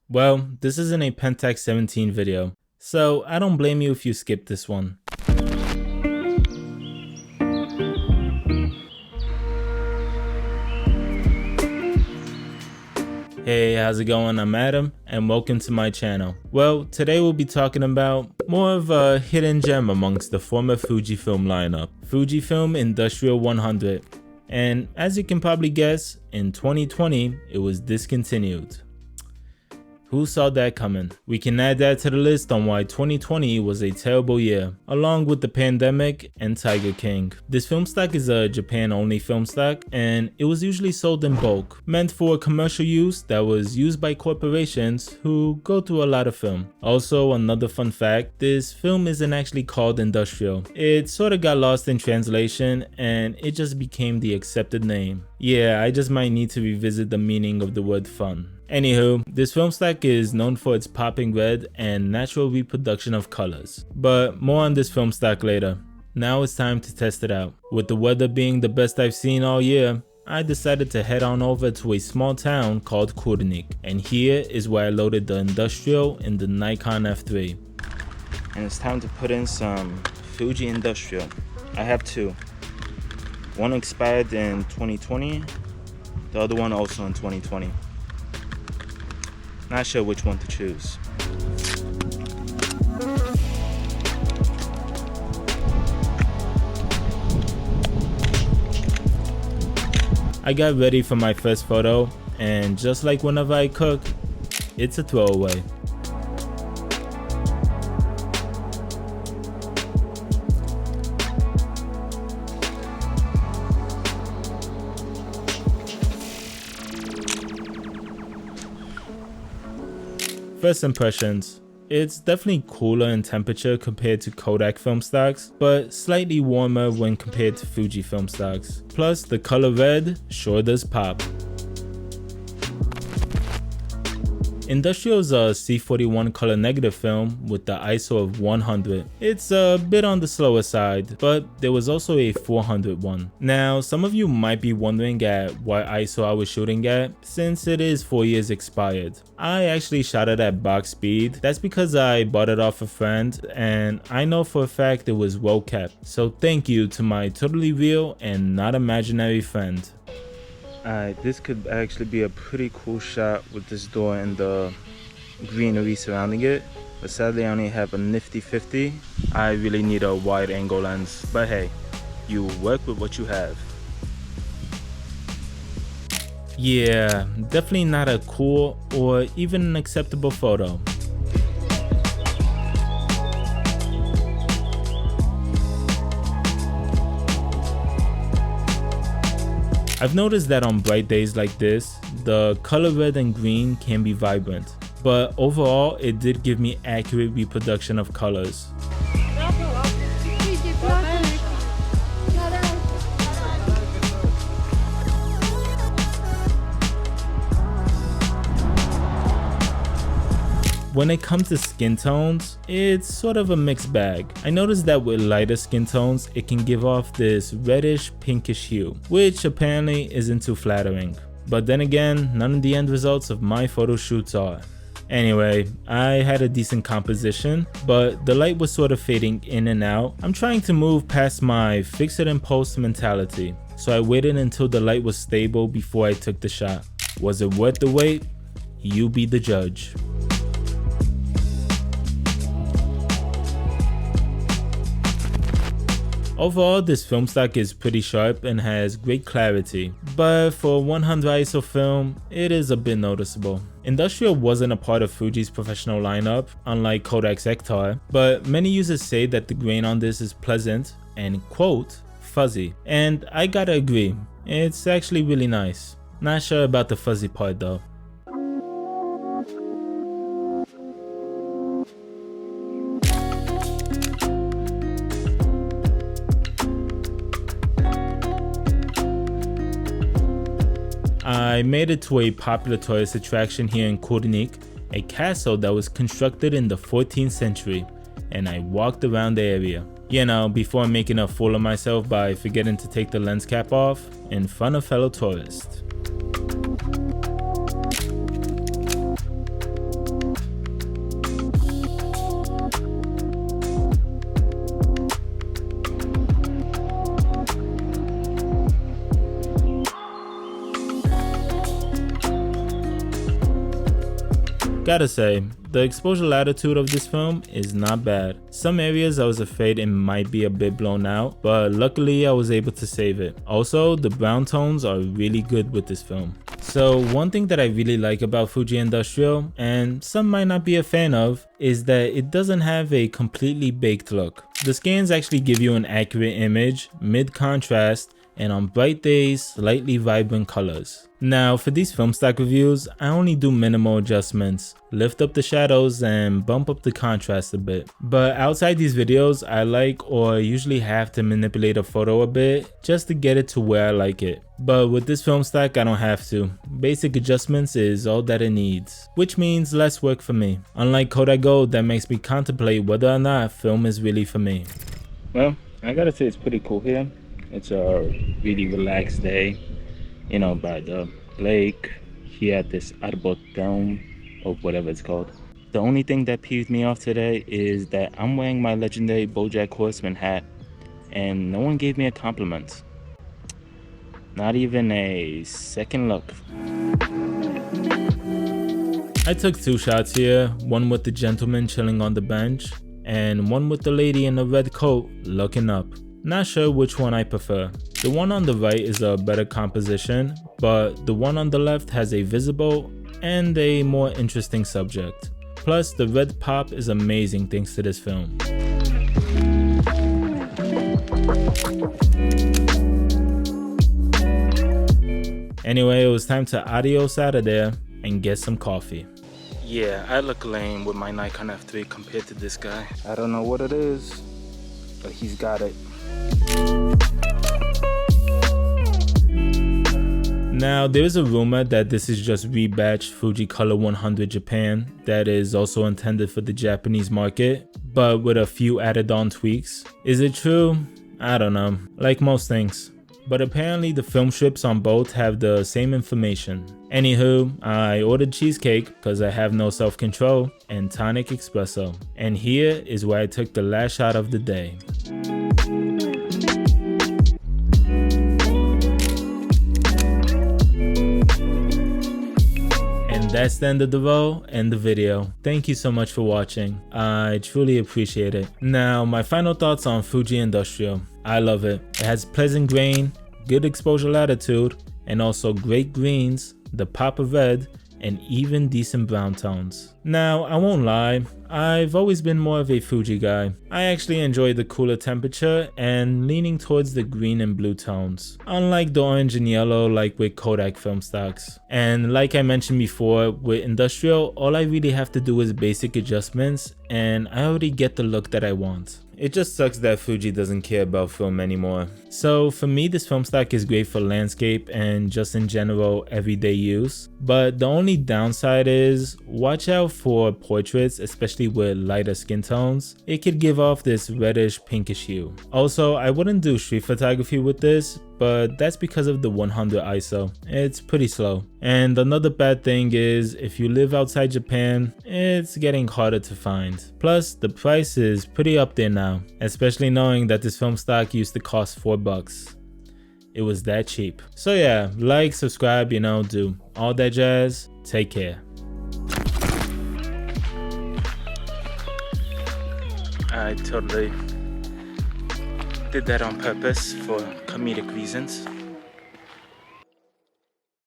Well, this isn't a Pentax 17 video, so I don't blame you if you skip this one. Hey, how's it going? I'm Adam and welcome to my channel. Well, today we'll be talking about more of a hidden gem amongst the former Fujifilm lineup, Fujifilm Industrial 100. And as you can probably guess, in 2020 it was discontinued. Who saw that coming? We can add that to the list on why 2020 was a terrible year, along with the pandemic and Tiger King. This film stock is a Japan-only film stock, and it was usually sold in bulk, meant for commercial use that was used by corporations who go through a lot of film. Also, another fun fact, this film isn't actually called Industrial. It sort of got lost in translation, and it just became the accepted name. Yeah, I just might need to revisit the meaning of the word fun. Anywho, this film stock is known for its popping red and natural reproduction of colors. But more on this film stock later. Now it's time to test it out. With the weather being the best I've seen all year, I decided to head on over to a small town called Kórnik. And here is where I loaded the Industrial in the Nikon F3. And it's time to put in some Fuji Industrial. I have two. One expired in 2020, the other one also in 2020. Not sure which one to choose. I got ready for my first photo, and just like whenever I cook, it's a throwaway. First impressions. It's definitely cooler in temperature compared to Kodak film stocks, but slightly warmer when compared to Fuji film stocks. Plus, the color red sure does pop. Industrial is a C41 color negative film with the ISO of 100. It's a bit on the slower side, but there was also a 400 one. Now, some of you might be wondering at what ISO I was shooting at, since it is 4 years expired. I actually shot it at box speed. That's because I bought it off a friend, and I know for a fact it was well kept. So thank you to my totally real and not imaginary friend. Alright, this could actually be a pretty cool shot with this door and the greenery surrounding it. But sadly I only have a nifty 50. I really need a wide angle lens. But hey, you work with what you have. Yeah, definitely not a cool or even an acceptable photo. I've noticed that on bright days like this, the color red and green can be vibrant, but overall it did give me accurate reproduction of colors. When it comes to skin tones, it's sort of a mixed bag. I noticed that with lighter skin tones, it can give off this reddish pinkish hue, which apparently isn't too flattering. But then again, none of the end results of my photo shoots are. Anyway, I had a decent composition, but the light was sort of fading in and out. I'm trying to move past my fix it and post mentality, so I waited until the light was stable before I took the shot. Was it worth the wait? You be the judge. Overall, this film stock is pretty sharp and has great clarity, but for 100 ISO film, it is a bit noticeable. Industrial wasn't a part of Fuji's professional lineup, unlike Kodak's Ektar, but many users say that the grain on this is pleasant and, quote, fuzzy. And I gotta agree, it's actually really nice. Not sure about the fuzzy part though. I made it to a popular tourist attraction here in Kórnik, a castle that was constructed in the 14th century, and I walked around the area. You know, before making a fool of myself by forgetting to take the lens cap off in front of fellow tourists. Gotta say, the exposure latitude of this film is not bad. Some areas I was afraid it might be a bit blown out, but luckily I was able to save it. Also, the brown tones are really good with this film. So one thing that I really like about Fuji Industrial, and some might not be a fan of, is that it doesn't have a completely baked look. The scans actually give you an accurate image, mid-contrast, and on bright days, slightly vibrant colors. Now for these film stock reviews, I only do minimal adjustments, lift up the shadows and bump up the contrast a bit. But outside these videos, I like or usually have to manipulate a photo a bit just to get it to where I like it. But with this film stock, I don't have to. Basic adjustments is all that it needs, which means less work for me. Unlike Kodak Gold, that makes me contemplate whether or not film is really for me. Well, I gotta say it's pretty cool here. It's a really relaxed day, you know, by the lake, here at this Arbor Dome, or whatever it's called. The only thing that peeved me off today is that I'm wearing my legendary BoJack Horseman hat, and no one gave me a compliment. Not even a second look. I took 2 shots here, one with the gentleman chilling on the bench, and one with the lady in a red coat looking up. Not sure which one I prefer. The one on the right is a better composition, but the one on the left has a visible and a more interesting subject. Plus, the red pop is amazing thanks to this film. Anyway, it was time to adios out of there and get some coffee. Yeah, I look lame with my Nikon F3 compared to this guy. I don't know what it is, but he's got it. Now, there is a rumor that this is just rebatched Fuji Color 100 Japan that is also intended for the Japanese market, but with a few added on tweaks. Is it true? I don't know, like most things. But apparently the film strips on both have the same information. Anywho, I ordered cheesecake because I have no self-control and tonic espresso. And here is where I took the last shot of the day. That's the end of the roll and the video. Thank you so much for watching. I truly appreciate it. Now, my final thoughts on Fuji Industrial. I love it. It has pleasant grain, good exposure latitude, and also great greens, the pop of red, and even decent brown tones. Now, I won't lie, I've always been more of a Fuji guy. I actually enjoy the cooler temperature and leaning towards the green and blue tones, unlike the orange and yellow like with Kodak film stocks. And like I mentioned before, with Industrial, all I really have to do is basic adjustments and I already get the look that I want. It just sucks that Fuji doesn't care about film anymore. So for me, this film stock is great for landscape and just in general everyday use. But the only downside is watch out for portraits, especially with lighter skin tones. It could give off this reddish pinkish hue. Also, I wouldn't do street photography with this, but that's because of the 100 ISO. It's pretty slow. And another bad thing is if you live outside Japan, it's getting harder to find. Plus, the price is pretty up there now, especially knowing that this film stock used to cost $4. It was that cheap. So yeah, like, subscribe, you know, do all that jazz. Take care. I totally did that on purpose for comedic reasons.